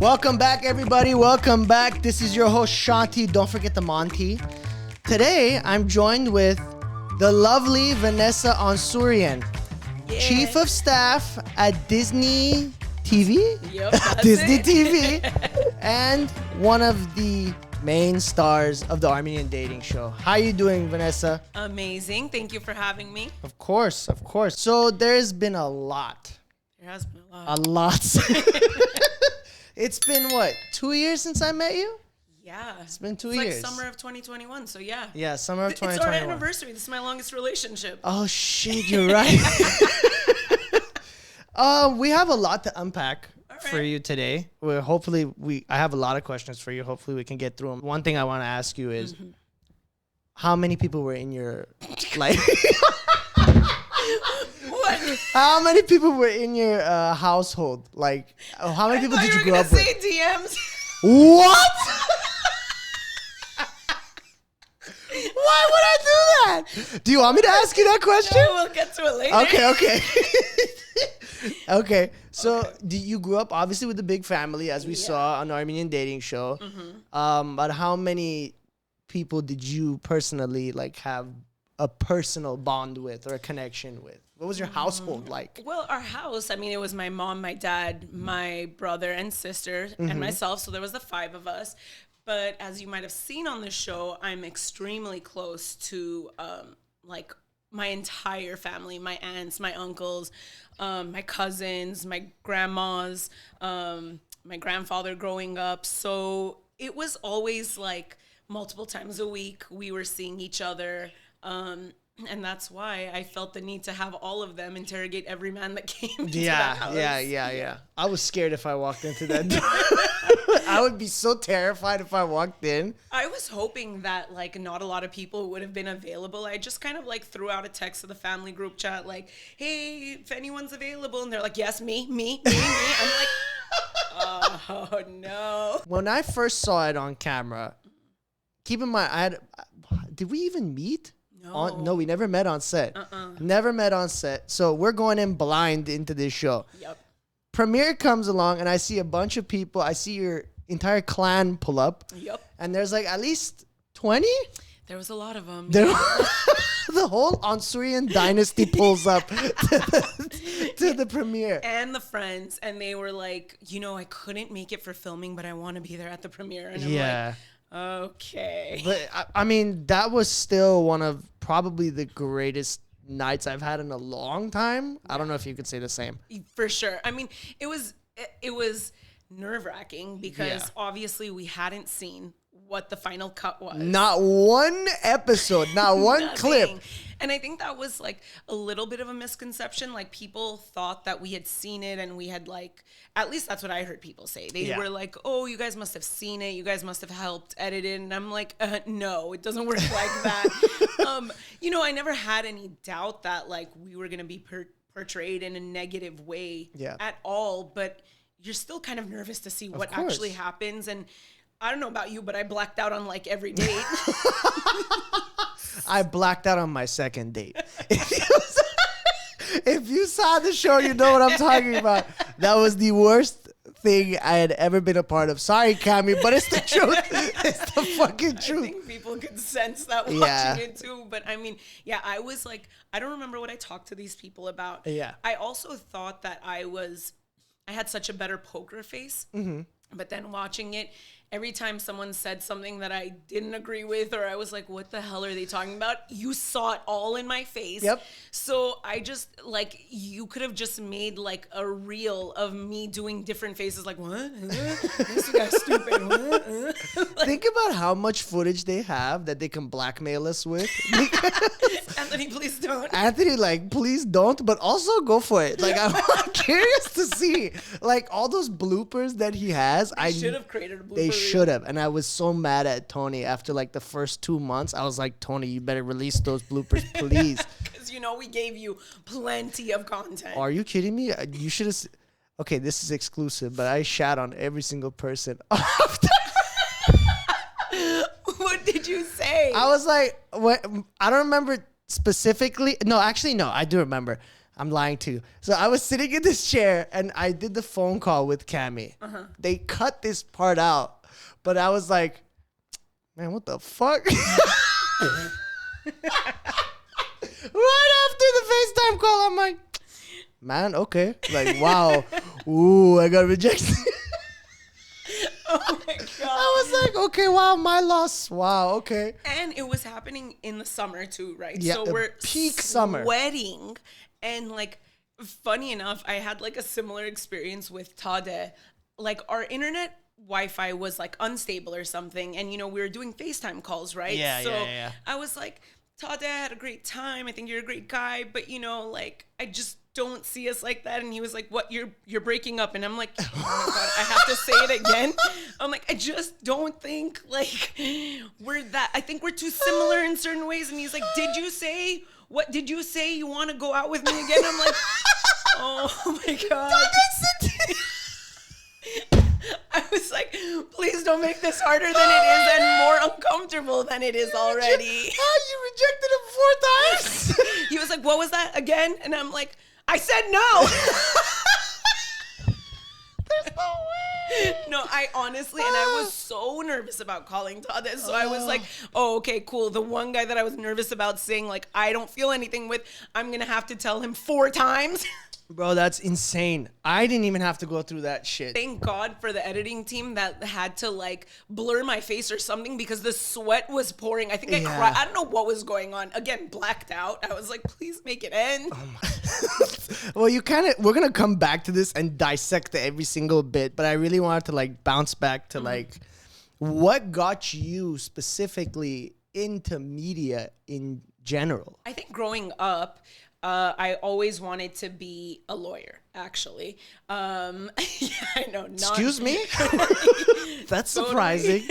Welcome back, everybody. Welcome back. This is your host, Shanti. Don't forget the Monty. Today, I'm joined with the lovely Vanessa Ansoorian, Chief of Staff at Disney TV? Yep, Disney TV. And one of the main stars of the Armenian Dating Show. How you doing, Vanessa? Amazing. Thank you for having me. Of course, of course. So there's been a lot. There has been a lot. A lot. It's been, what, 2 years since I met you? Yeah. It's been 2 it's years. Like summer of 2021, so yeah. Yeah, summer of 2021. It's our anniversary. This is my longest relationship. Oh, shit, you're right. We have a lot to unpack for you today. I have a lot of questions for you. Hopefully we can get through them. One thing I want to ask you is, how many people were in your life? What? How many people were in your household? Like, how many people did you grow up with? say DMs. What? Why would I do that? Do you want me to ask you that question? No, we'll get to it later. Okay. Okay. So, you grew up obviously with a big family, as we saw on the Armenian Dating Show. But how many people did you personally have a personal bond with or a connection with? What was your household like? Well, our house, it was my mom, my dad, my brother and sister, and myself. So there was the 5 of us. But as you might have seen on the show, I'm extremely close to my entire family, my aunts, my uncles, my cousins, my grandmas, my grandfather growing up. So it was always multiple times a week we were seeing each other. And that's why I felt the need to have all of them interrogate every man that came into that house. Yeah. I was scared if I walked into that door. I would be so terrified if I walked in. I was hoping that not a lot of people would have been available. I just kind of threw out a text to the family group chat hey, if anyone's available. And they're like, yes, me. I'm like, oh no. When I first saw it on camera, keep in mind, did we even meet? No, we never met on set. Never met on set. So we're going in blind into this show. Yep. Premiere comes along and I see a bunch of people. I see your entire clan pull up. Yep. And there's at least 20? There was a lot of them. The whole Ansoorian dynasty pulls up to the premiere. And the friends. And they were like, I couldn't make it for filming, but I want to be there at the premiere. And I'm like, okay. But that was still one of probably the greatest nights I've had in a long time. I don't know if you could say the same. For sure. It was nerve-wracking because obviously we hadn't seen what the final cut was. Not one episode, not one clip. And I think that was a little bit of a misconception. People thought that we had seen it and we had at least that's what I heard people say. They were like, oh, you guys must have seen it. You guys must have helped edit it. And I'm like, no, it doesn't work like that. I never had any doubt that we were going to be portrayed in a negative way at all. But you're still kind of nervous to see what actually happens. And I don't know about you, but I blacked out on every date. I blacked out on my second date. If you saw the show, you know what I'm talking about. That was the worst thing I had ever been a part of. Sorry, Cami, but it's the truth. It's the fucking truth. I think people could sense that watching it too. But I was I don't remember what I talked to these people about. Yeah. I also thought that I had such a better poker face. But then watching it, every time someone said something that I didn't agree with, or I was like, what the hell are they talking about? You saw it all in my face. Yep. So I just, you could have just made, a reel of me doing different faces, what? This guy's stupid. What? Think about how much footage they have that they can blackmail us with. Anthony, please don't. Anthony, please don't, but also go for it. I'm curious to see, all those bloopers that he has. They should have created a blooper. They should have. And I was so mad at Tony after the first 2 months. I was like, Tony, you better release those bloopers, please. Because we gave you plenty of content. Are you kidding me? You should have. Okay, this is exclusive, but I shat on every single person. What did you say? I was like, what? I don't remember specifically. No, actually, no, I do remember. I'm lying to you. So I was sitting in this chair and I did the phone call with Cammy. They cut this part out, but I was like, man, what the fuck? Right after the FaceTime call, I'm like, man, okay. Like, wow. Ooh, I got rejected. Oh my God. I was like, okay, wow, my loss. Wow, okay. And it was happening in the summer too, right? Yeah, so we're peak summer. Sweating. And like, funny enough, I had like a similar experience with Tade. Like, our internet Wi-Fi was like unstable or something. And, you know, we were doing FaceTime calls, right? Yeah. I was like, Tade, I had a great time. I think you're a great guy. But, you know, like, I just don't see us like that. And he was like, what, you're breaking up? And I'm like, oh my God, I have to say it again. I'm like, I just don't think like we're that. I think we're too similar in certain ways. And he's like, did you say you want to go out with me again? I'm like, oh my God. I was like, please don't make this harder than it is and more uncomfortable than it is already. You rejected him 4 times? He was like, what was that again? And I'm like, I said no. There's no way. No, I honestly, and I was so nervous about calling Todd. So I was like, oh, okay, cool. The one guy that I was nervous about saying, like, I don't feel anything with, I'm going to have to tell him 4 times. Bro, that's insane. I didn't even have to go through that shit. Thank God for the editing team that had to like blur my face or something because the sweat was pouring. I think I cried. I don't know what was going on. Again, blacked out. I was like, please make it end. Well, we're going to come back to this and dissect every single bit, but I really wanted to like bounce back to like what got you specifically into media in general? I think growing up, I always wanted to be a lawyer, actually. Yeah, I know. Excuse me? That's surprising.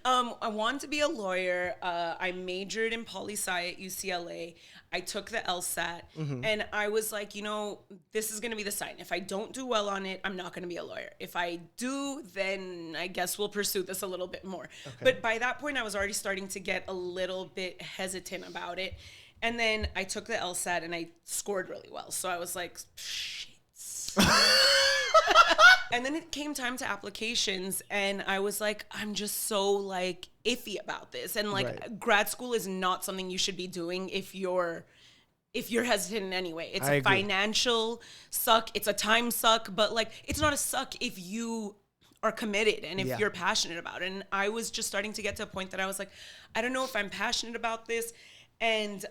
I wanted to be a lawyer. I majored in poli-sci at UCLA. I took the LSAT, and I was like, you know, this is going to be the sign. If I don't do well on it, I'm not going to be a lawyer. If I do, then I guess we'll pursue this a little bit more. Okay. But by that point, I was already starting to get a little bit hesitant about it. And then I took the LSAT and I scored really well. So I was like, shit. And then it came time to applications and I was like, I'm just so like iffy about this. And like grad school is not something you should be doing if you're hesitant in any way. It's a financial suck. It's a time suck, but like, it's not a suck if you are committed and if you're passionate about it. And I was just starting to get to a point that I was like, I don't know if I'm passionate about this. And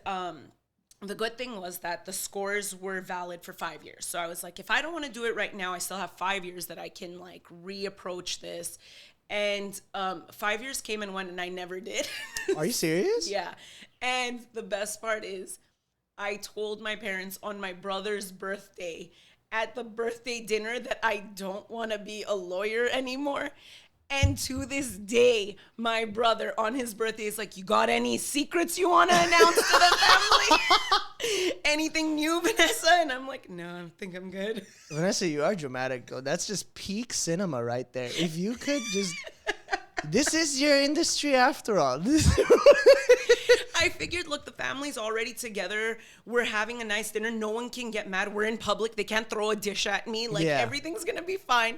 the good thing was that the scores were valid for 5 years. So I was like, if I don't want to do it right now, I still have 5 years that I can like reapproach this. And 5 years came and went and I never did. Are you serious? Yeah. And the best part is I told my parents on my brother's birthday at the birthday dinner that I don't want to be a lawyer anymore. And to this day, my brother on his birthday is like, you got any secrets you want to announce to the family? Anything new, Vanessa? And I'm like, no, I think I'm good. Vanessa, you are dramatic, though. That's just peak cinema right there. If you could just... This is your industry after all. I figured, look, the family's already together. We're having a nice dinner. No one can get mad. We're in public. They can't throw a dish at me. Like, everything's going to be fine.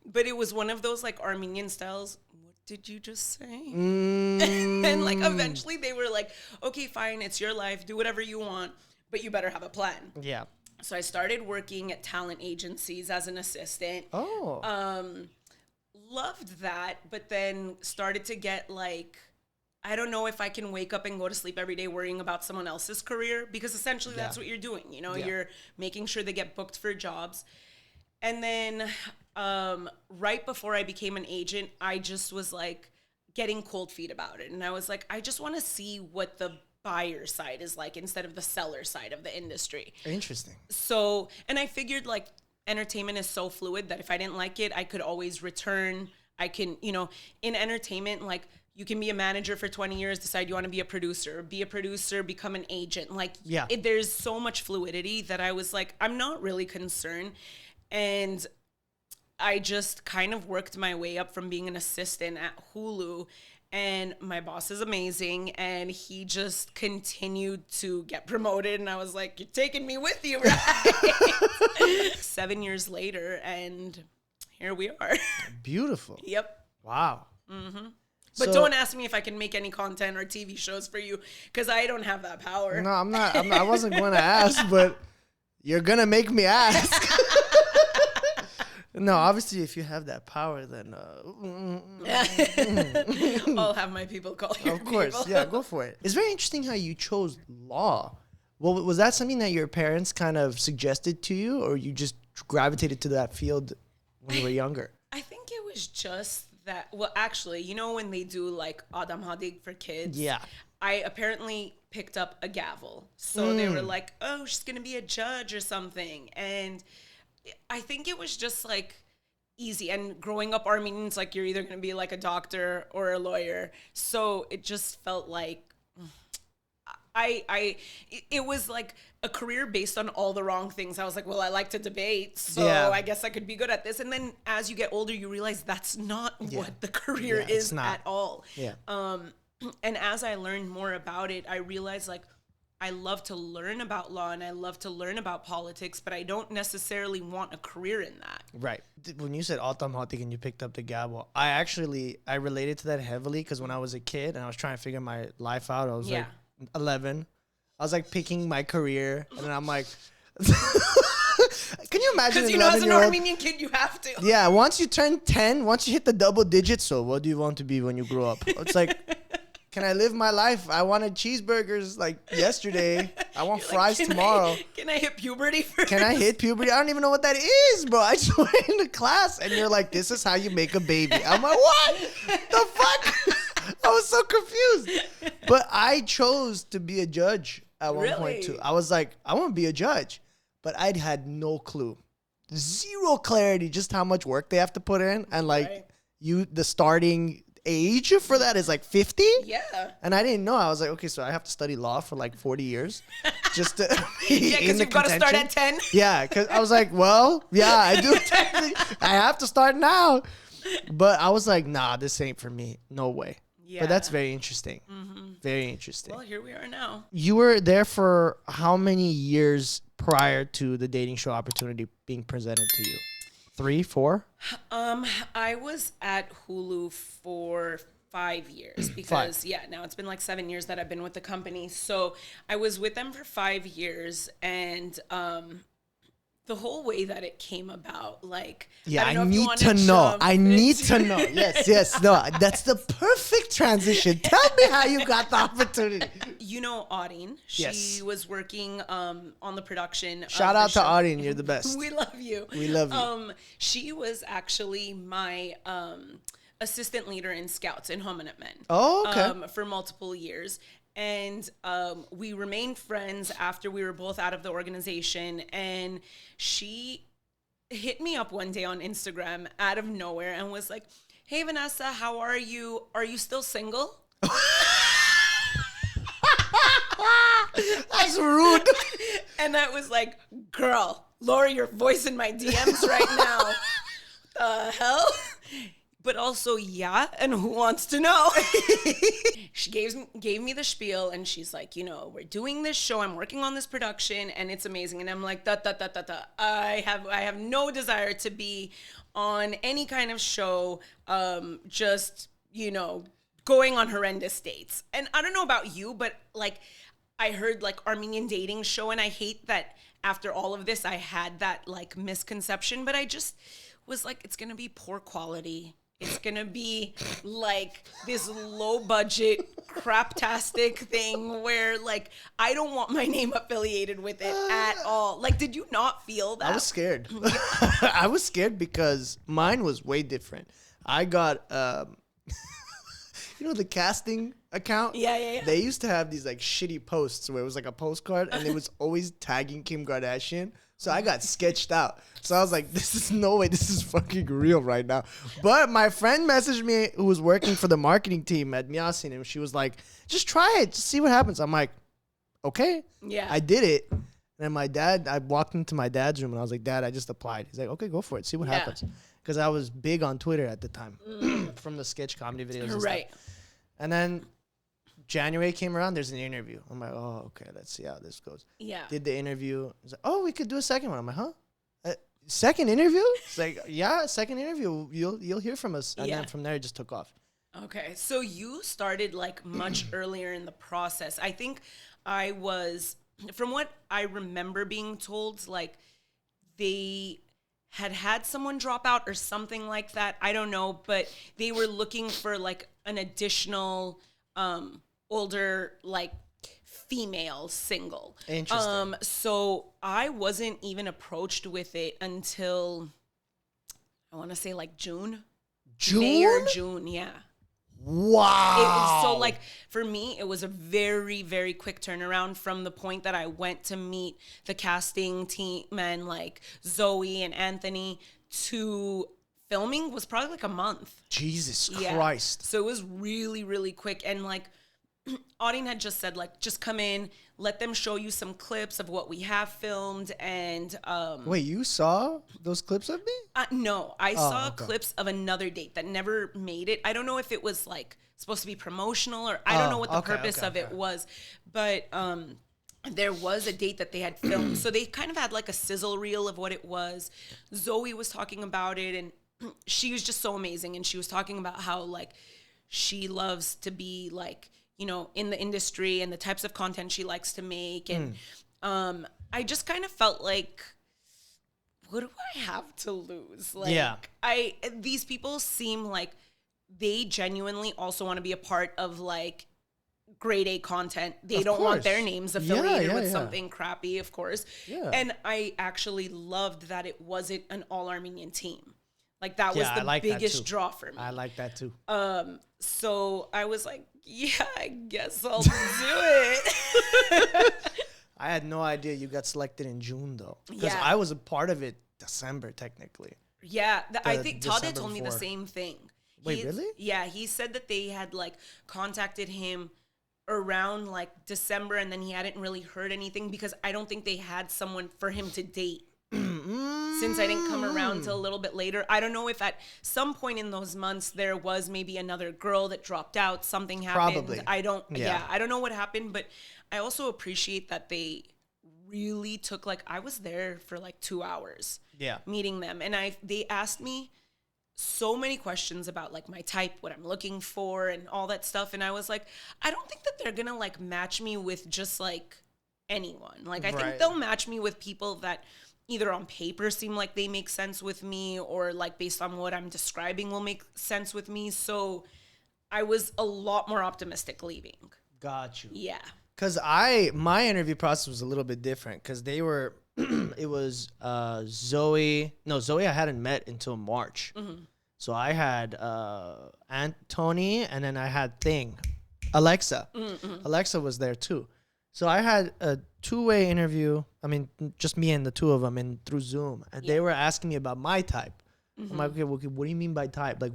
But it was one of those like Armenian styles. What did you just say? And like eventually they were like, okay, fine. It's your life. Do whatever you want, but you better have a plan. Yeah. So I started working at talent agencies as an assistant. Oh. Loved that. But then started to get like, I don't know if I can wake up and go to sleep every day worrying about someone else's career because essentially that's what you're doing. You know, you're making sure they get booked for jobs. And then right before I became an agent, I just was like getting cold feet about it. And I was like, I just want to see what the buyer side is like instead of the seller side of the industry. Interesting. So, and I figured like entertainment is so fluid that if I didn't like it, I could always return. I can, you know, in entertainment, like you can be a manager for 20 years, decide you want to be a producer, become an agent. Like there's so much fluidity that I was like, I'm not really concerned. And I just kind of worked my way up from being an assistant at Hulu. And my boss is amazing, and he just continued to get promoted. And I was like, "You're taking me with you, right?" 7 years later, and here we are. Beautiful. Yep. Wow. But don't ask me if I can make any content or TV shows for you, because I don't have that power. No, I'm not. I wasn't going to ask, but you're gonna make me ask. No, obviously, if you have that power, then I'll have my people call you. of course, people. yeah, go for it. It's very interesting how you chose law. Well, was that something that your parents kind of suggested to you, or you just gravitated to that field when you were younger? I think it was just that. Well, actually, you know when they do like Adam Hadig for kids? Yeah. I apparently picked up a gavel. So they were like, "Oh, she's going to be a judge or something." And I think it was just like easy. And growing up Armenians, like you're either going to be like a doctor or a lawyer. So it just felt like it was like a career based on all the wrong things. I was like, well, I like to debate, so Yeah. I guess I could be good at this. And then as you get older, you realize that's not what the career is at all. Yeah. And as I learned more about it, I realized like I love to learn about law and I love to learn about politics, but I don't necessarily want a career in that. Right. When you said Autumn Hatik and you picked up the gavel, I related to that heavily because when I was a kid and I was trying to figure my life out, I was like 11. I was like picking my career and then I'm like, can you imagine? Because as an Armenian kid, you have to. Yeah. Once you turn 10, once you hit the double digits, so what do you want to be when you grow up? It's like, can I live my life? I wanted cheeseburgers like yesterday. I want fries tomorrow. Can I hit puberty first? Can I hit puberty? I don't even know what that is, bro. I just went into class and you're like, this is how you make a baby. I'm like, what? The fuck? I was so confused. But I chose to be a judge at one point too. I was like, I want to be a judge. But I had no clue. Zero clarity just how much work they have to put in. And like the starting age for that is like 50. Yeah. And I didn't know. I was like, okay, so I have to study law for like 40 years just to be yeah, because you've got to start at 10. Yeah, because I was like, well, yeah, I do. I have to start now. But I was like, nah, this ain't for me. No way. Yeah. But that's very interesting. Very interesting. Well, here we are now. You were there for how many years prior to the dating show opportunity being presented to you? 3, 4? I was at Hulu for 5 years because now it's been like 7 years that I've been with the company. So I was with them for 5 years, and the whole way that it came about, like, I need to know. I need to know. Yes. No, that's the perfect transition. Tell me how you got the opportunity. You know Audine. She was working on the production. Shout out to Audine. You're the best. We love you. We love you. She was actually my assistant leader in Scouts in Home and Men. Oh, okay. For multiple years. And we remained friends after we were both out of the organization. And she hit me up one day on Instagram out of nowhere and was like, "Hey, Vanessa, how are you? Are you still single?" That's rude. And I was like, "Girl, lower your voice in my DMs right now." The hell? But also, and who wants to know? She gave me the spiel, and she's like, we're doing this show. I'm working on this production, and it's amazing. And I'm like, I have no desire to be on any kind of show, just, going on horrendous dates. And I don't know about you, but like, I heard like Armenian Dating Show, and I hate that after all of this, I had that like misconception, but I just was like, it's going to be poor quality. It's going to be like this low budget craptastic thing where like I don't want my name affiliated with it at all. Like, did you not feel that? I was scared. I was scared because mine was way different. I got the casting account? Yeah. They used to have these like shitty posts where it was like a postcard and it was always tagging Kim Kardashian. So I got sketched out. So I was like, this is no way. This is fucking real right now. But my friend messaged me who was working for the marketing team at Miasin, and she was like, just try it. Just see what happens. I'm like, okay. Yeah. I did it. And I walked into my dad's room and I was like, Dad, I just applied. He's like, okay, go for it. See what happens. Because I was big on Twitter at the time from the sketch comedy videos and right. stuff. And then January came around, there's an interview. I'm like, oh, okay, let's see how this goes. Yeah. Did the interview. It's like, oh, we could do a second one. I'm like, huh? Second interview? It's like, yeah, second interview. You'll hear from us. And then from there, it just took off. Okay. So you started like much earlier in the process. I think I was, from what I remember being told, like they had someone drop out or something like that. I don't know, but they were looking for like an additional older like female single. Interesting. So I wasn't even approached with it until I want to say like June. May or June, yeah. Wow. So like for me, it was a very, very quick turnaround from the point that I went to meet the casting team and like Zoe and Anthony to filming was probably like a month. Jesus Christ. So it was really, really quick. And like Audine had just said, like, just come in, let them show you some clips of what we have filmed. And wait, you saw those clips of me? no, I saw clips of another date that never made it. I don't know if it was like supposed to be promotional or I don't know what the purpose of it was, but there was a date that they had filmed. So they kind of had like a sizzle reel of what it was. Zoe was talking about it and she was just so amazing. And she was talking about how like she loves to be like, you know, in the industry and the types of content she likes to make. And I just kind of felt like, what do I have to lose? Like, these people seem like they genuinely also want to be a part of like grade A content. They don't want their names affiliated with something crappy, of course. Yeah. And I actually loved that it wasn't an all Armenian team. Like that was the biggest draw for me. I like that too. So I was like, yeah, I guess I'll do it. I had no idea you got selected in June though. Because I was a part of it December technically. Yeah, I think Todd had told me the same thing. Wait, really? Yeah, he said that they had like contacted him around like December and then he hadn't really heard anything because I don't think they had someone for him to date. Since I didn't come around till a little bit later. I don't know if at some point in those months there was maybe another girl that dropped out, something happened. Probably. I don't know what happened, but I also appreciate that they really took like I was there for like 2 hours. Yeah. Meeting them and they asked me so many questions about like my type, what I'm looking for and all that stuff and I was like, I don't think that they're going to like match me with just like anyone. Like I think they'll match me with people that either on paper seem like they make sense with me or like based on what I'm describing will make sense with me. So I was a lot more optimistic leaving. Got you. Yeah. Because my interview process was a little bit different because they were, it was Zoe I hadn't met until March. Mm-hmm. So I had Tony and then I had Alexa. Mm-hmm. Alexa was there too. So I had a two-way interview. I mean, just me and the two of them through Zoom. And they were asking me about my type. Mm-hmm. I'm like, okay, what do you mean by type? Like,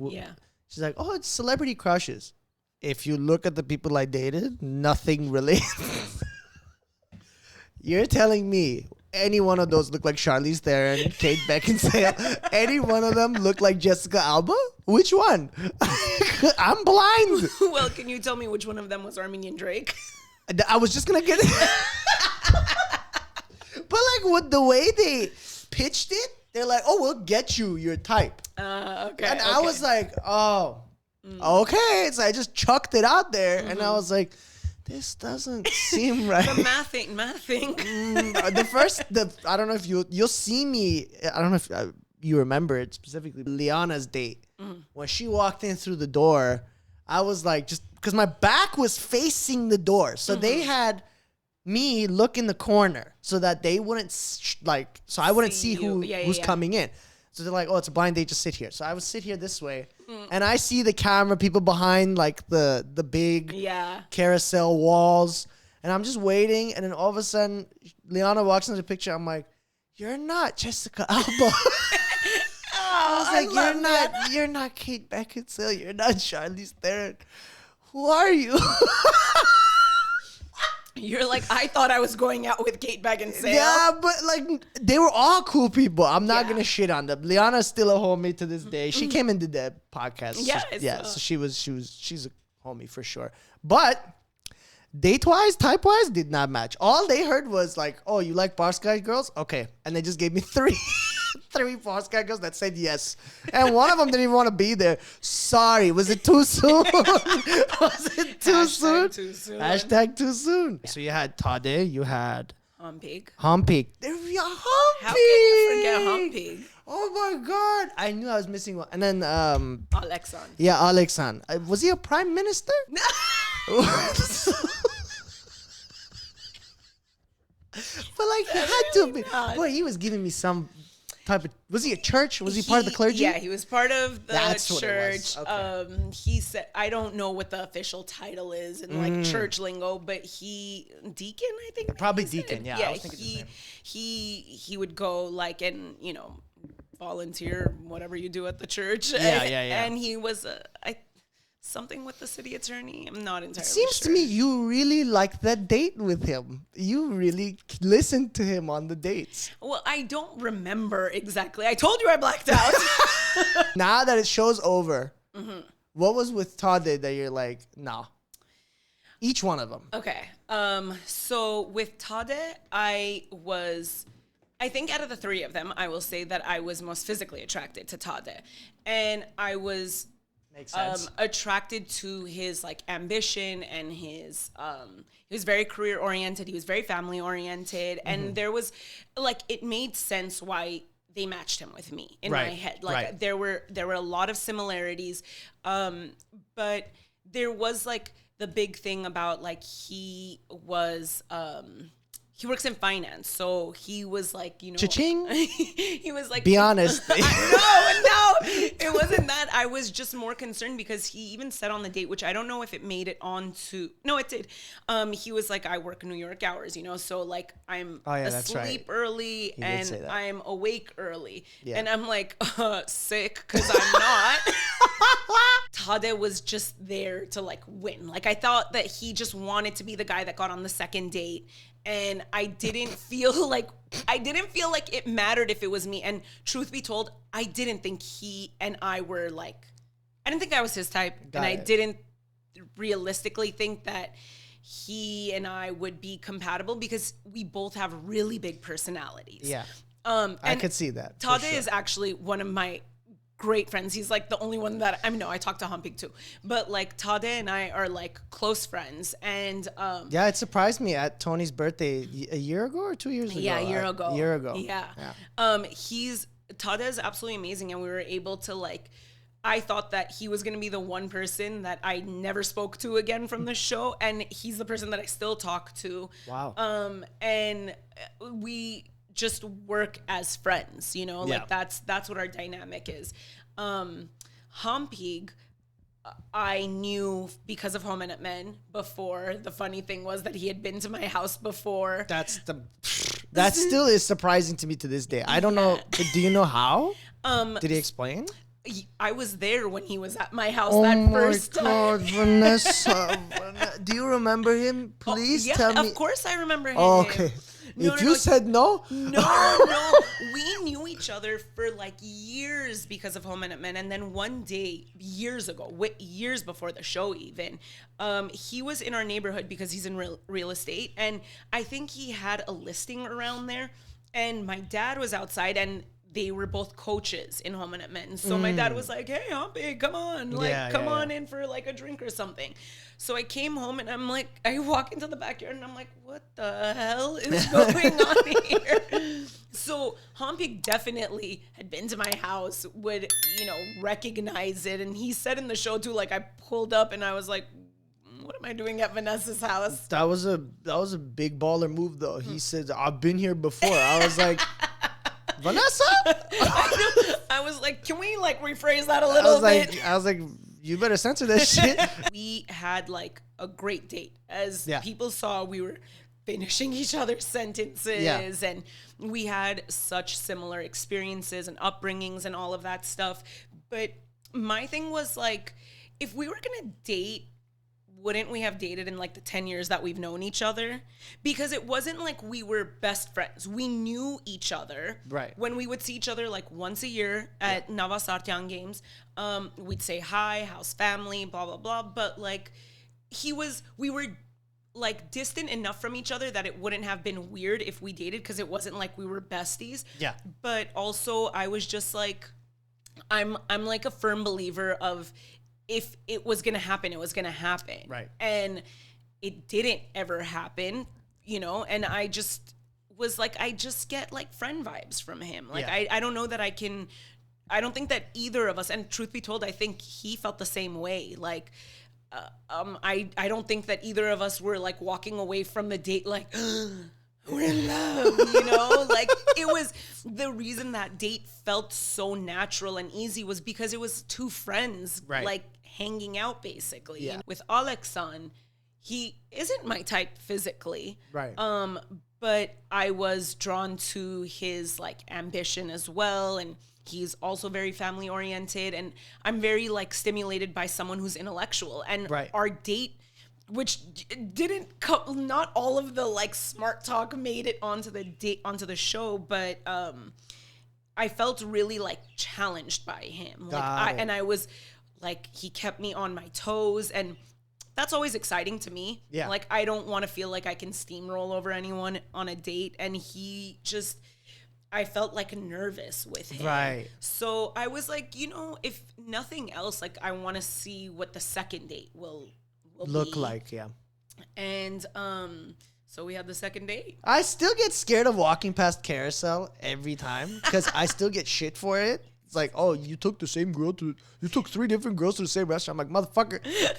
she's like, oh, it's celebrity crushes. If you look at the people I dated, nothing related. You're telling me any one of those look like Charlize Theron, Kate Beckinsale, any one of them look like Jessica Alba? Which one? I'm blind. Well, can you tell me which one of them was Armenian Drake? I was just gonna get it. But like with the way they pitched it, they're like, oh, we'll get you your type. Okay. And I was like, oh, okay. So I just chucked it out there and I was like, this doesn't seem right. The mathing. I don't know if you'll see me. I don't know if you remember it specifically. Liana's date. When she walked in through the door, I was like, just because my back was facing the door. So they had me look in the corner so that they wouldn't so I wouldn't see who's coming in. So they're like, oh, it's a blind date, just sit here. So I would sit here this way and I see the camera people behind like the big carousel walls and I'm just waiting and then all of a sudden Liana walks into the picture. I'm like, you're not Jessica Alba. I was like, you're not Kate Beckinsale. You're not Charlize Theron. Who are you? You're like, I thought I was going out with Kate Beckinsale. Yeah, but like they were all cool people. I'm not gonna shit on them. Liana's still a homie to this day. She came and did that podcast. Yeah, So she's homie for sure. But date-wise, type-wise, did not match. All they heard was like, oh, you like Barsky girls? Okay. And they just gave me three Barsky girls that said yes. And one of them didn't even want to be there. Sorry. Was it too soon? Was it too soon? Too soon. Hashtag too soon. So you had Tade, you had Humpig. Humpig. Humpig. How can you forget Humpig? Oh my God. I knew I was missing one. And then, Alexan. yeah, Alexan. Was he a prime minister? But like he had to be. Boy, he was giving me some type of. Was he a church? Was he part of the clergy? Yeah, he was part of the That's what it church. was. Okay. He said, I don't know what the official title is in like church lingo, but he deacon, I think. Probably he said. deacon. Yeah, Yeah, I was thinking the same. he would go like and volunteer whatever you do at the church. Yeah. And he was something with the city attorney. I'm not entirely Seems sure. to me you really liked that date with him. You really listened to him on the dates. Well, I don't remember exactly. I told you I blacked out. Now that it show's over, what was with Tade that you're like, nah? Each one of them. Okay. So with Tade, I think out of the three of them, I will say that I was most physically attracted to Tade. And I was Makes sense. attracted to his like ambition and his he was very career oriented, he was very family oriented, and there was like it made sense why they matched him with me in my head. Like there were a lot of similarities, but there was like the big thing about like he works in finance, so he was like, Cha-ching. he was like, Be honest. No, it wasn't that. I was just more concerned because he even said on the date, which I don't know if it made it onto. No, it did. He was like, I work New York hours, so like I'm asleep early and I'm awake early, and I'm like sick because I'm not. Tade was just there to like win. Like I thought that he just wanted to be the guy that got on the second date. And I didn't feel like it mattered if it was me. And truth be told, I didn't think he and I were like, I didn't think I was his type. I didn't realistically think that he and I would be compatible because we both have really big personalities. Yeah. I could see that. Tade is actually one of my great friends. He's like the only one that I talk to Humpig too, but like Tade and I are like close friends. And yeah, it surprised me at Tony's birthday a year ago or 2 years ago. Yeah, a year ago. Yeah. Tade is absolutely amazing, and we were able to like. I thought that he was going to be the one person that I never spoke to again from the show, and he's the person that I still talk to. Wow. And we just work as friends, like that's what our dynamic is. Humpig, I knew because of Home and Men before. The funny thing was that he had been to my house before. That still is surprising to me to this day. I don't know. Do you know how? Did he explain? I was there when he was at my house that first time. Oh my God, Vanessa. Do you remember him? Please tell me. Of course I remember him. Okay. If you said no? No. We knew each other for like years because of Home and Men. And then one day, years ago, years before the show even, he was in our neighborhood because he's in real estate. And I think he had a listing around there. And my dad was outside, and they were both coaches in Home and Men. So my dad was like, hey, Humpy, come on. Come on in for like a drink or something. So I came home and I'm like, I walk into the backyard and I'm like, what the hell is going on here? So Humpy definitely had been to my house, would, recognize it. And he said in the show too, like I pulled up and I was like, what am I doing at Vanessa's house? That was a big baller move though. He said, I've been here before. I was like, Vanessa? I was like, can we like rephrase that a little bit? I was like, you better censor that shit. We had like a great date. As people saw, we were finishing each other's sentences and we had such similar experiences and upbringings and all of that stuff. But my thing was like, if we were going to date wouldn't we have dated in like the 10 years that we've known each other? Because it wasn't like we were best friends. We knew each other. Right. When we would see each other like once a year at Navasartyan games, we'd say hi, how's family, blah, blah, blah. But like we were like distant enough from each other that it wouldn't have been weird if we dated, because it wasn't like we were besties. Yeah. But also I was just like, I'm like a firm believer of, if it was going to happen, it was going to happen. Right. And it didn't ever happen, you know? And I just was like, I just get like friend vibes from him. Like, I don't know that I don't think that either of us, and truth be told, I think he felt the same way. Like, I don't think that either of us were like walking away from the date like, we're in love, you know? Like, it was, the reason that date felt so natural and easy was because it was two friends, like, hanging out, basically. Yeah. With Alexan, he isn't my type physically. Right. But I was drawn to his, like, ambition as well, and he's also very family oriented, and I'm very, like, stimulated by someone who's intellectual. And our date, which didn't come, not all of the like smart talk made it onto the show, but I felt really like challenged by him. I was like, he kept me on my toes, and that's always exciting to me. Yeah. Like, I don't want to feel like I can steamroll over anyone on a date, and I felt like nervous with him. Right. So I was like, you know, if nothing else, like, I want to see what the second date will look be. like. Yeah. And so we had the second date. I still get scared of walking past Carousel every time because I still get shit for it. It's like, oh, you took 3 different girls to the same restaurant. I'm like, motherfucker,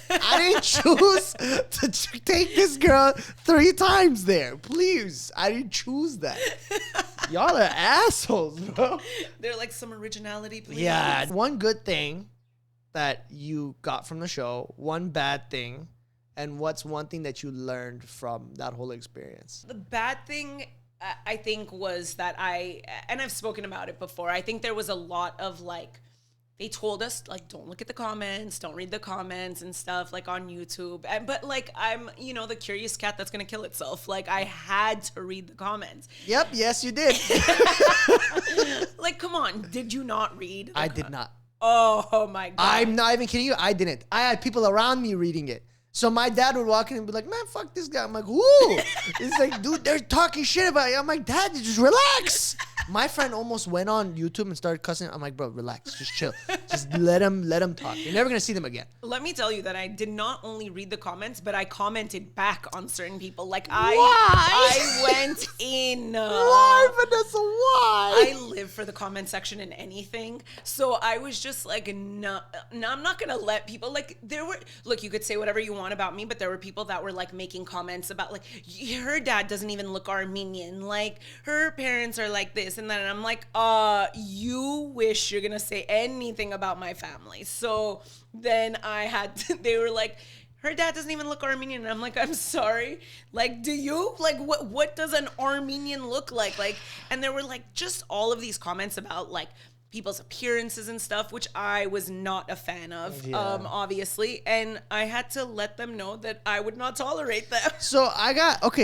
I didn't choose to take this girl 3 times there. Please, I didn't choose that. Y'all are assholes, bro. They're like, some originality, please. Yeah. One good thing that you got from the show, one bad thing, and what's one thing that you learned from that whole experience? The bad thing, I think, was that and I've spoken about it before, I think there was a lot of like, they told us, like, don't look at the comments, don't read the comments and stuff, like, on YouTube. But, like, I'm, you know, the curious cat that's going to kill itself. Like, I had to read the comments. Yep, yes, you did. Like, come on, did you not read? I did not. Oh, my God. I'm not even kidding you. I didn't. I had people around me reading it. So my dad would walk in and be like, man, fuck this guy. I'm like, who? It's like, dude, they're talking shit about you. I'm like, Dad, just relax. My friend almost went on YouTube and started cussing. I'm like, bro, relax. Just chill. Just let him talk. You're never going to see them again. Let me tell you that I did not only read the comments, but I commented back on certain people. Like, I went in. Why, Vanessa? Why? I live for the comment section in anything. So I was just like, no, I'm not going to let people, like, look, you could say whatever you want about me, but there were people that were like making comments about like, her dad doesn't even look Armenian. Like, her parents are like this and that. And I'm like, you wish you're going to say anything about my family. So then they were like, her dad doesn't even look Armenian. And I'm like, I'm sorry. Like, do you? Like, what does an Armenian look like? Like, and there were like just all of these comments about like people's appearances and stuff, which I was not a fan of, obviously. And I had to let them know that I would not tolerate them. So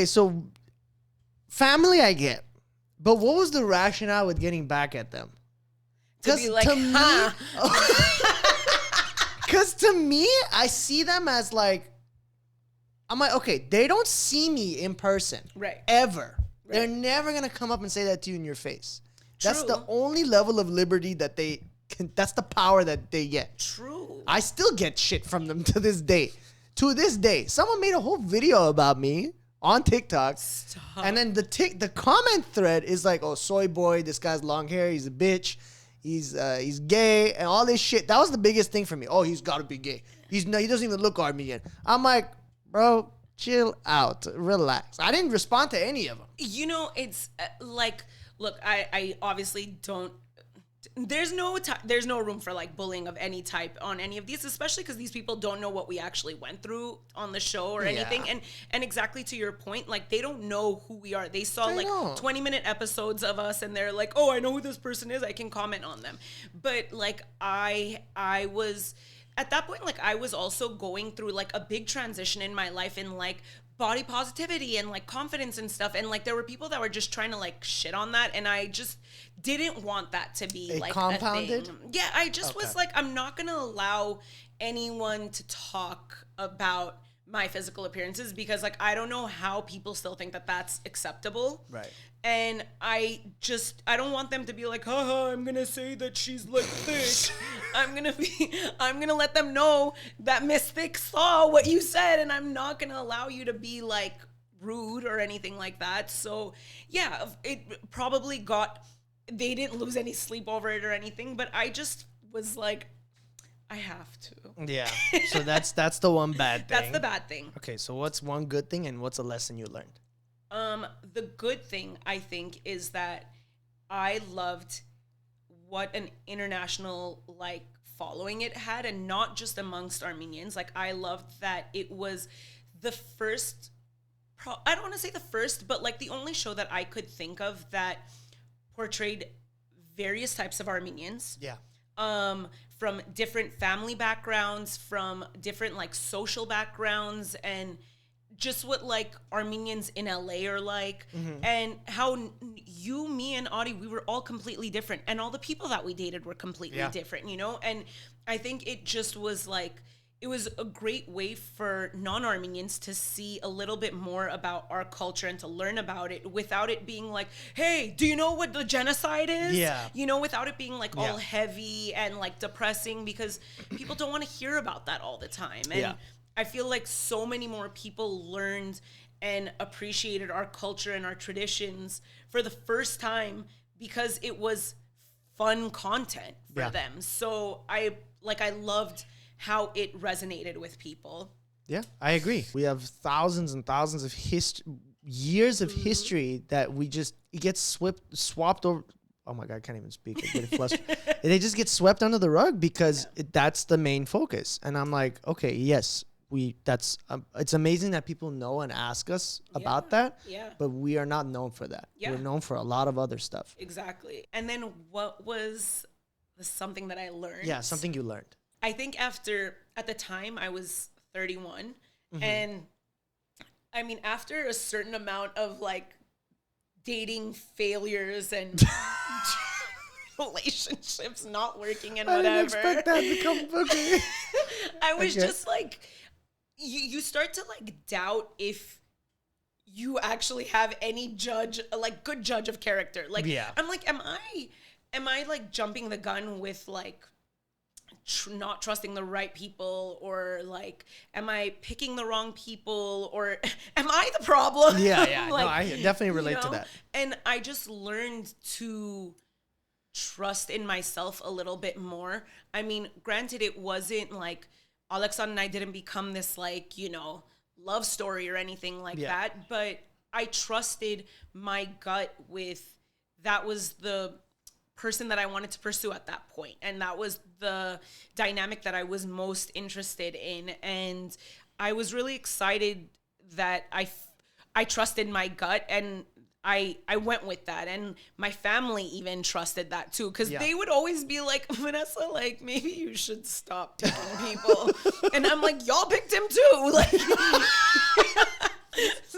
so family I get. But what was the rationale with getting back at them? To be like, Because to me, I see them as like, I'm like, okay, they don't see me in person. Right. Ever. Right. They're never going to come up and say that to you in your face. True. That's the only level of liberty that that's the power that they get. True. I still get shit from them to this day. To this day. Someone made a whole video about me on TikTok. Stop. And then the comment thread is like, oh, soy boy, this guy's long hair, he's a bitch. He's gay and all this shit. That was the biggest thing for me. Oh, he's got to be gay. He doesn't even look Armenian. I'm like, bro, chill out. Relax. I didn't respond to any of them. You know, it's like, look, I obviously don't. There's no room for like bullying of any type on any of these, especially because these people don't know what we actually went through on the show or anything. And exactly to your point, like they don't know who we are. They saw 20-minute episodes of us and they're like, oh, I know who this person is. I can comment on them. But like I was at that point, like I was also going through like a big transition in my life in like body positivity and like confidence and stuff. And like there were people that were just trying to like shit on that. And I just didn't want that to be like compounded? a thing. Yeah, I just was like, I'm not going to allow anyone to talk about my physical appearances because like I don't know how people still think that that's acceptable. Right. And I don't want them to be like, haha, I'm gonna say that she's like thick. I'm gonna let them know that Miss Thick saw what you said, and I'm not gonna allow you to be like rude or anything like that. So yeah, it probably they didn't lose any sleep over it or anything, but I just was like, I have to. Yeah. So that's the one bad thing. That's the bad thing. Okay, so what's one good thing and what's a lesson you learned? The good thing I think is that I loved what an international like following it had, and not just amongst Armenians. Like I loved that it was the first, I don't want to say the first, but like the only show that I could think of that portrayed various types of Armenians. Yeah. From different family backgrounds, from different like social backgrounds, and just what like Armenians in LA are like, and how you, me, and Audie, we were all completely different, and all the people that we dated were completely different, you know. And I think it just was like, it was a great way for non-Armenians to see a little bit more about our culture and to learn about it without it being like, hey, do you know what the genocide is? Yeah. You know, without it being like all heavy and like depressing, because people don't want to hear about that all the time. And I feel like so many more people learned and appreciated our culture and our traditions for the first time because it was fun content for them. So I loved how it resonated with people. Yeah, I agree. We have thousands and thousands of years of history that it gets swapped over. Oh my God, I can't even speak. I get flustered. They just get swept under the rug because that's the main focus. And I'm like, okay, yes, it's amazing that people know and ask us about that. Yeah. But we are not known for that. Yeah. We're known for a lot of other stuff. Exactly. And then what was something that I learned? Yeah, something you learned. I think at the time I was 31, and I mean, after a certain amount of like dating failures and relationships not working and whatever, I didn't expect that to come. Okay. I was just like, you start to like doubt if you actually have any good judge of character. Like, I'm like, am I like jumping the gun with like not trusting the right people, or like, am I picking the wrong people, or am I the problem? Yeah. Like, no, I definitely relate to that. And I just learned to trust in myself a little bit more. I mean, granted, it wasn't like Alexandra and I didn't become this like, you know, love story or anything like that, but I trusted my gut that was the person that I wanted to pursue at that point, and that was the dynamic that I was most interested in. And I was really excited that I trusted my gut, and I went with that, and my family even trusted that too, because they would always be like, Vanessa, like, maybe you should stop picking people. And I'm like, y'all picked him too, like.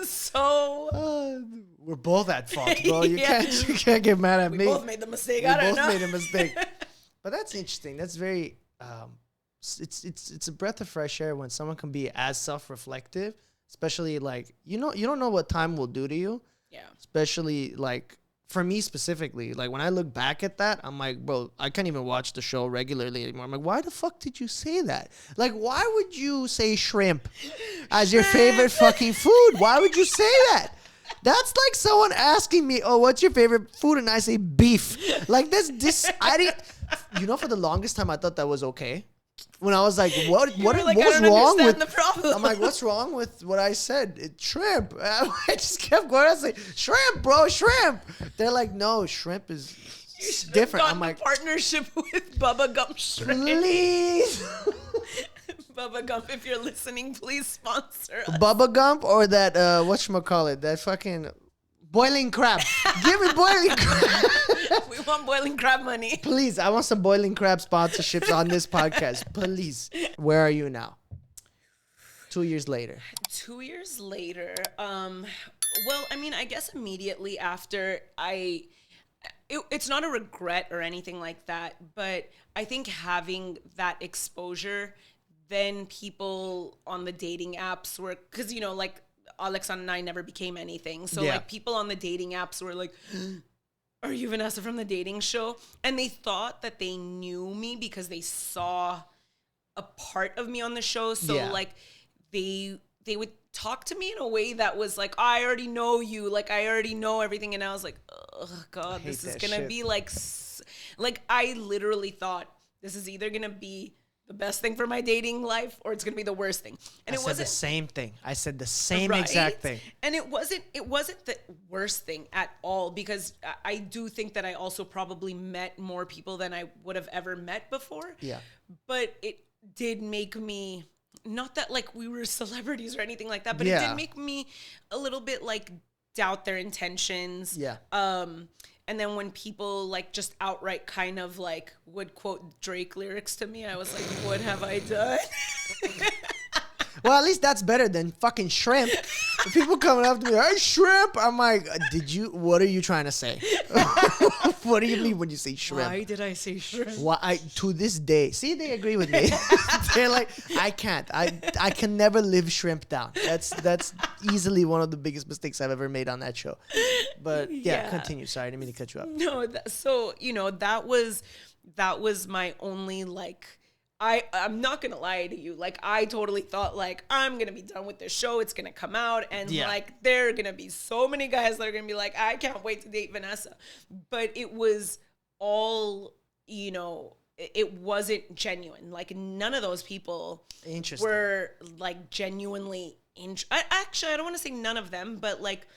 So we're both at fault, bro. You can't get mad at me. We both made the mistake. We both made a mistake. But that's interesting. That's very it's a breath of fresh air when someone can be as self-reflective, especially like, you don't know what time will do to you. Yeah. Especially like for me specifically, like when I look back at that, I'm like, bro, I can't even watch the show regularly anymore. I'm like, why the fuck did you say that? Like, why would you say shrimp as your favorite fucking food? Why would you say that? That's like someone asking me, oh, what's your favorite food? And I say beef. Like I didn't, for the longest time I thought that was okay. When I was like, what's wrong with the problem? I'm like, what's wrong with what I said? It's shrimp. I just kept going. I say, shrimp, bro, shrimp. They're like, no, shrimp is different. I'm like, partnership with Bubba Gump Shrimp. Please. Bubba Gump, if you're listening, please sponsor us. Bubba Gump or that whatchamacallit, that fucking Boiling crab. Give me boiling crab. We want boiling crab money. Please, I want some boiling crab sponsorships on this podcast. Please. Where are you now? 2 years later. 2 years later. Well, I mean, I guess immediately after it's not a regret or anything like that, but I think having that exposure, then people on the dating apps were, because, you know, like Alex and I never became anything. So like people on the dating apps were like, are you Vanessa from the dating show? And they thought that they knew me because they saw a part of me on the show. So like they would talk to me in a way that was like, I already know you. Like, I already know everything. And I was like, oh God, this is going to be like I literally thought this is either going to be the best thing for my dating life or it's going to be the worst thing. And I said the same thing. I said the same exact thing. And it wasn't the worst thing at all, because I do think that I also probably met more people than I would have ever met before. Yeah. But it did make me, not that like we were celebrities or anything like that, but it did make me a little bit like doubt their intentions. Yeah. And then when people like just outright kind of like would quote Drake lyrics to me, I was like, what have I done? Well, at least that's better than fucking shrimp. People coming up to me, hey, shrimp. I'm like, what are you trying to say? What do you mean when you say shrimp? Why did I say shrimp? Why, to this day, see, they agree with me. They're like, I can't. I can never live shrimp down. That's easily one of the biggest mistakes I've ever made on that show. But yeah. Continue. Sorry, I didn't mean to cut you up. No, so, you know, that was my only like, I'm not going to lie to you. Like, I totally thought, like, I'm going to be done with this show. It's going to come out. And, like, there are going to be so many guys that are going to be like, I can't wait to date Vanessa. But it was all, you know, it wasn't genuine. Like, none of those people were, like, genuinely actually, I don't want to say none of them, but, like,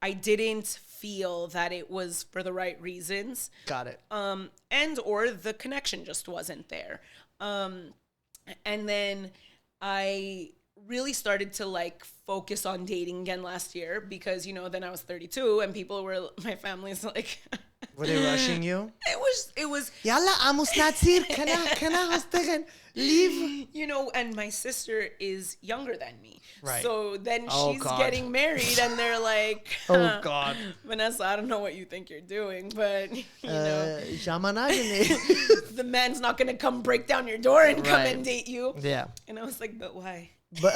I didn't feel that it was for the right reasons. Got it. And or the connection just wasn't there. And then I really started to like focus on dating again last year because, you know, then I was 32 and my family's like, were they rushing you? It was. Yalla, amos natsir, kana leave. You know, and my sister is younger than me. Right. So then she's getting married and they're like, oh God. Vanessa, I don't know what you think you're doing, but you know, the man's not going to come break down your door and come and date you. Yeah. And I was like, but why? But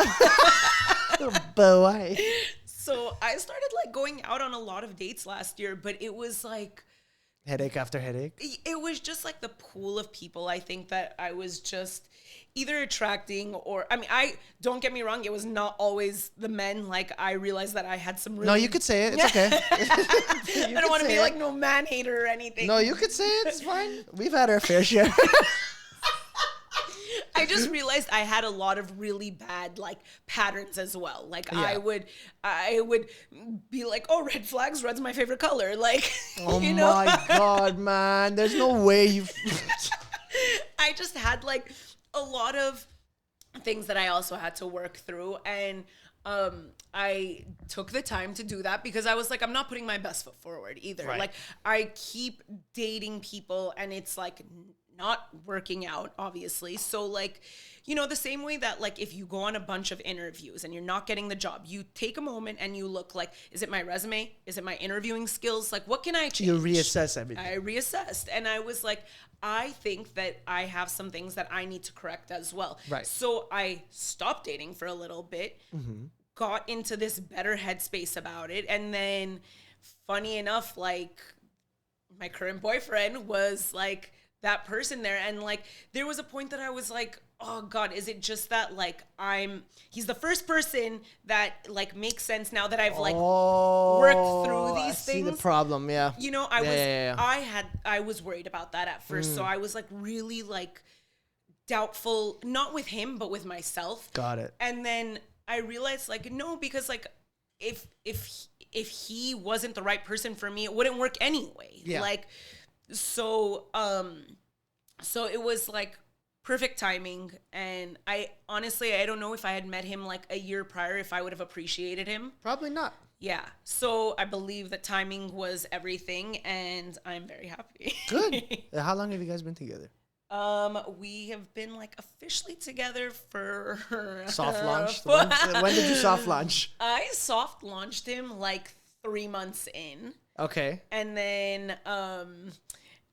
why? So I started like going out on a lot of dates last year, but it was like headache after headache. It was just like the pool of people. I think that I was just either attracting or, I mean, don't get me wrong, it was not always the men. Like, I realized that I had some really... No, you could say it. It's okay. I don't want to be like no man hater or anything. No, you could say it. It's fine. We've had our fair share. I just realized I had a lot of really bad like patterns as well. Like I would be like, oh, red flags, red's my favorite color. Like, oh you know? My God, man. There's no way you... I just had like a lot of things that I also had to work through. And I took the time to do that because I was like, I'm not putting my best foot forward either. Right. Like I keep dating people and it's like not working out, obviously. So like, you know, the same way that like if you go on a bunch of interviews and you're not getting the job, you take a moment and you look like, is it my resume? Is it my interviewing skills? Like, what can I change? You reassess everything. I reassessed and I was like, I think that I have some things that I need to correct as well. Right. So I stopped dating for a little bit, got into this better headspace about it. And then funny enough, like my current boyfriend was like that person there. And like, there was a point that I was like, oh God, is it just that like he's the first person that like makes sense now that I've like worked through these things. See the problem, yeah. You know, I was worried about that at first. So I was like really like doubtful, not with him, but with myself. Got it. And then I realized like, no, because like if he wasn't the right person for me, it wouldn't work anyway. Yeah. Like, so it was like perfect timing. And I honestly, I don't know if I had met him like a year prior, if I would have appreciated him. Probably not. Yeah. So I believe that timing was everything, and I'm very happy. Good. How long have you guys been together? We have been like officially together for Soft launch. When did you soft launch? I soft launched him like 3 months in. Okay. And then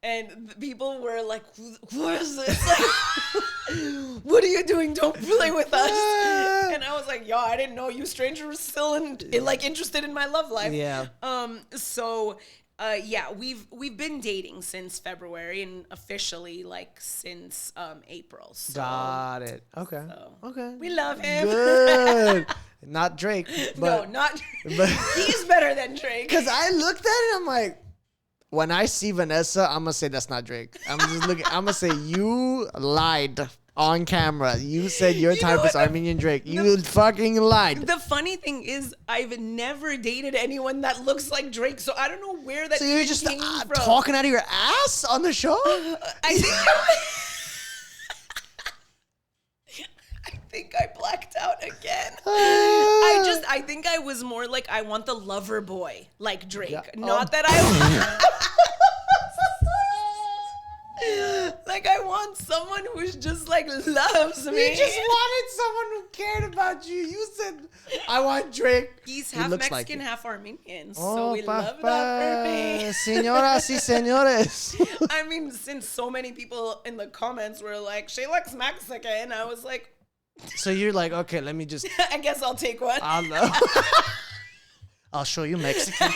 and people were like, who is this? Like, what are you doing? Don't play with us. And I was like, yo, I didn't know you stranger was still interested in my love life. Yeah. Yeah, we've been dating since February and officially like since April. So, Got it. Okay. Okay. we love him. Good. Not Drake. But, No, not but he's better than Drake. because I looked at it, I'm like, when I see Vanessa, I'm gonna say that's not Drake. I'm just looking. I'm gonna say you lied on camera. You said your type is Armenian Drake. You fucking lied. The funny thing is, I've never dated anyone that looks like Drake, so I don't know where that So you're even just came from. talking out of your ass on the show? I think I think I blacked out again. I think I was more like I want the lover boy like Drake. Yeah. Not that I like I want someone who's just like loves me. You just wanted someone who cared about you. You said, I want Drake. He's He half looks Mexican, like half Armenian, Oh, so we love that for me. Señoras y señores. I mean, since so many people in the comments were like, she looks Mexican, I was like, So you're like, okay, let me just, I guess I'll take one. I'll show you Mexican.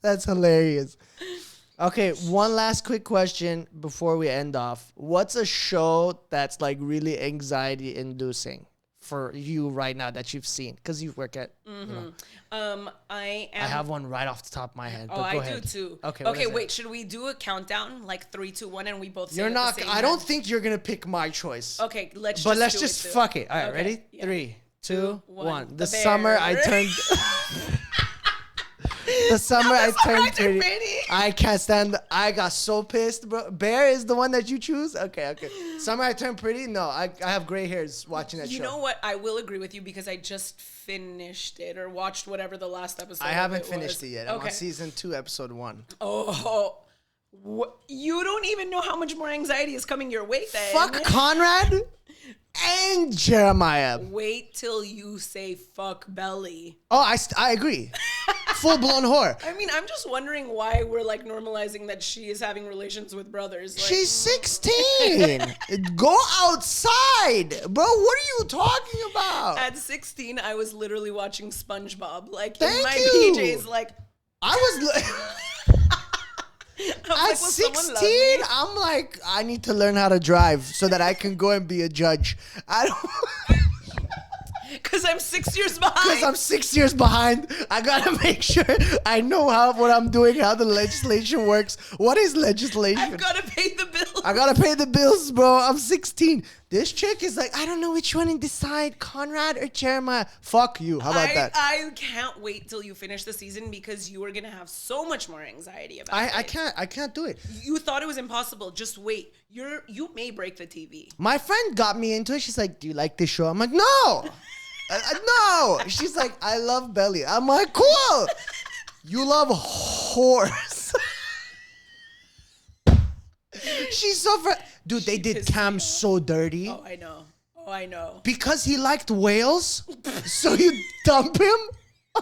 That's hilarious. Okay, one last quick question before we end off. What's a show that's like really anxiety inducing for you right now that you've seen? Because you work at, you know. I have one right off the top of my head. Oh, But go I ahead. do too. Okay. what Okay, is it? wait. Should we do a countdown like 3, 2, 1, and we both say You're it at not. the same I don't time? think you're gonna pick my choice. Okay, let's. But just let's do just it too. fuck it. All right, Okay, ready? yeah. 3, 2, 1. 1. The The summer I bear. turned. The summer I turned pretty. I can't stand. I got so pissed, bro. Bear is the one that you choose. Okay. Summer I turned pretty. No, I have gray hairs watching that show. You know what? I will agree with you because I just finished it or watched whatever the last episode. I of haven't it finished was. it yet. I'm on season 2, episode 1. Oh, you don't even know how much more anxiety is coming your way. Then Fuck Conrad and Jeremiah. Wait till you say fuck Belly. Oh, I agree. Full blown whore. I mean, I'm just wondering why we're like normalizing that she is having relations with brothers. Like, She's 16. Go outside, bro. What are you talking about? at 16, I was literally watching SpongeBob, like in Thank my you. PJs. Like I was at at 16. I'm like, I need to learn how to drive so that I can go and be a judge. I don't. because I'm 6 years behind. Because I'm 6 years behind. I gotta make sure I know what I'm doing, how the legislation works. What is legislation? I've got to pay the bill. I gotta pay the bills, bro. I'm 16. This chick is like, I don't know which one to decide, Conrad or Jeremiah. Fuck you. How about that? I can't wait till you finish the season because you are gonna have so much more anxiety about it. I can't do it. You thought it was impossible. Just wait. You may break the TV. My friend got me into it. She's like, do you like this show? I'm like, no. No. She's like, I love Belly. I'm like, cool. You love whores. She's so dude, they did pissed me Cam off. so dirty. Oh, I know. Because he liked whales, so you dump him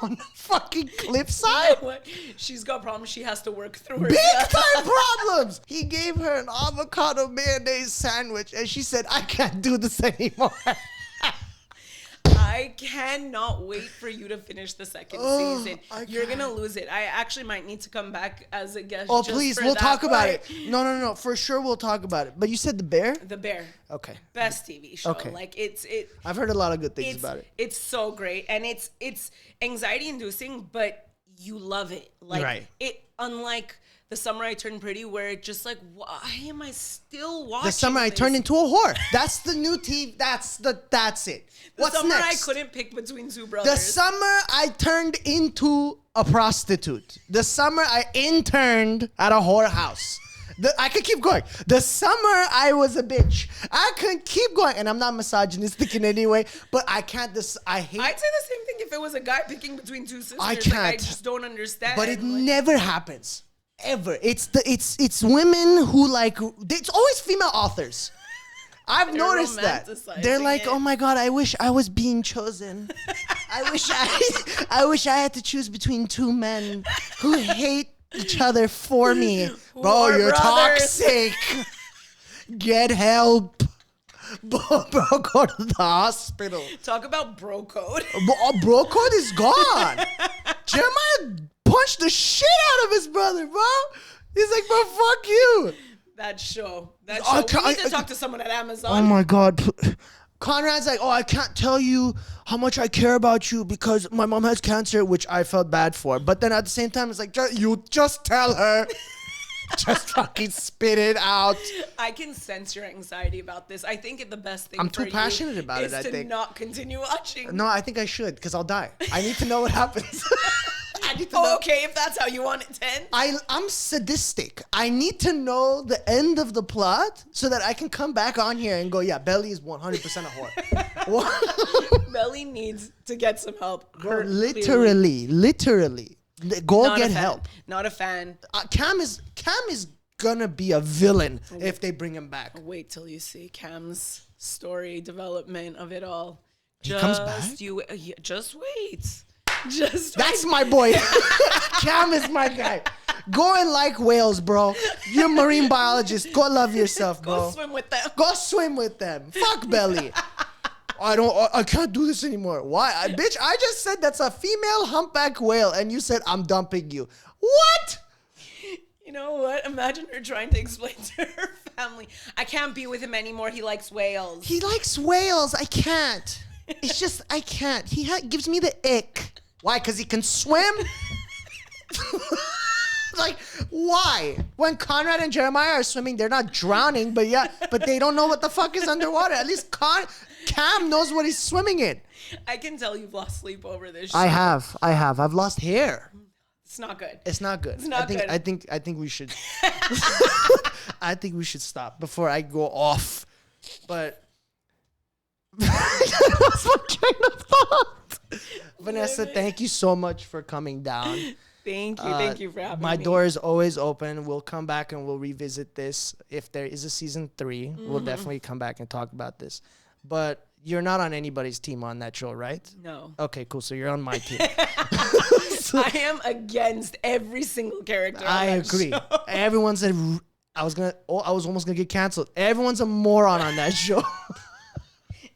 on the fucking cliffside? What? She's got problems she has to work through Big herself. time problems. He gave her an avocado mayonnaise sandwich, and she said, I can't do this anymore. I cannot wait for you to finish the second season. You're gonna lose it. I actually might need to come back as a guest. Oh, just please, for we'll that talk about part. it. No, for sure we'll talk about it. But you said The Bear? The Bear, Okay. best TV show. Okay. Like I've heard a lot of good things about it. It's so great, and it's anxiety inducing, but you love it. Like Right. it, unlike The Summer I Turned Pretty, where it's just like, why am I still watching? The summer I this? turned into a whore. That's the new TV. That's it. The What's summer next? I couldn't pick between two brothers. The summer I turned into a prostitute. The summer I interned at a whorehouse. I could keep going. The summer I was a bitch. I could keep going. And I'm not misogynistic in any way, but I can't. I hate. I'd say the same thing if it was a guy picking between two sisters. I can't. Like, I just don't understand. But it never happens. Ever. It's women who like, it's always female authors. I've noticed that. They're like, oh my God, I wish I was being chosen. I wish I had to choose between two men who hate each other for me. Bro, you're toxic. Get help. Bro, go to the hospital. Talk about bro code. Bro code is gone. Jeremiah punched the shit out of his brother, bro. He's like, bro, fuck you. That show. We need to talk to someone at Amazon. Oh my God. Conrad's like, oh, I can't tell you how much I care about you because my mom has cancer, which I felt bad for. But then at the same time, it's like, you just tell her. Just fucking spit it out. I can sense your anxiety about this. I think the best thing I'm too passionate about it, I think. Is to not continue watching. No, I think I should because I'll die. I need to know what happens. I need to know. Okay, if that's how you want it to end. I'm sadistic. I need to know the end of the plot so that I can come back on here and go, yeah, Belly is 100% a whore. Belly needs to get some help. Bro, literally. Go get help. Not a fan. Cam is gonna be a villain if they bring him back. Wait till you see Cam's story development of it all. He comes back? Just wait. That's my boy. Cam is my guy. Go and like whales, bro. You're a marine biologist. Go love yourself, bro. Go swim with them. Go swim with them. Fuck Belly. I can't do this anymore. Why? Bitch, I just said that's a female humpback whale and you said I'm dumping you. What? You know what? Imagine her trying to explain to her family, I can't be with him anymore. He likes whales. He likes whales. I can't. It's just, I can't. He gives me the ick. Why? Because he can swim? Like, why? When Conrad and Jeremiah are swimming, they're not drowning, but they don't know what the fuck is underwater. At least Cam knows what he's swimming in. I can tell you've lost sleep over this show. I have. I've lost hair. It's not good. It's not good. It's not good. I think we should. I think we should stop before I go off. But I lost my train of thought. Vanessa, thank you so much for coming down. Thank you for having me. My door is always open. We'll come back and we'll revisit this. If there is a season 3, we'll definitely come back and talk about this. But you're not on anybody's team on that show, right? No. Okay, cool. So you're on my team. I am against every single character. I agree. Show. Everyone said I was almost gonna get canceled. Everyone's a moron on that show.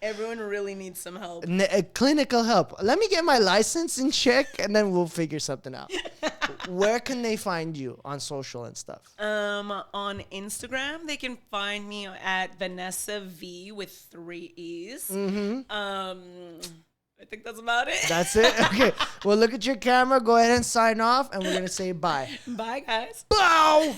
Everyone really needs some help. Clinical help. Let me get my license in check, and then we'll figure something out. Where can they find you on social and stuff? On Instagram, they can find me at Vanessa V with 3 E's. I think that's about it. That's it? Okay. Well, look at your camera. Go ahead and sign off, and we're going to say bye. Bye, guys. Bow!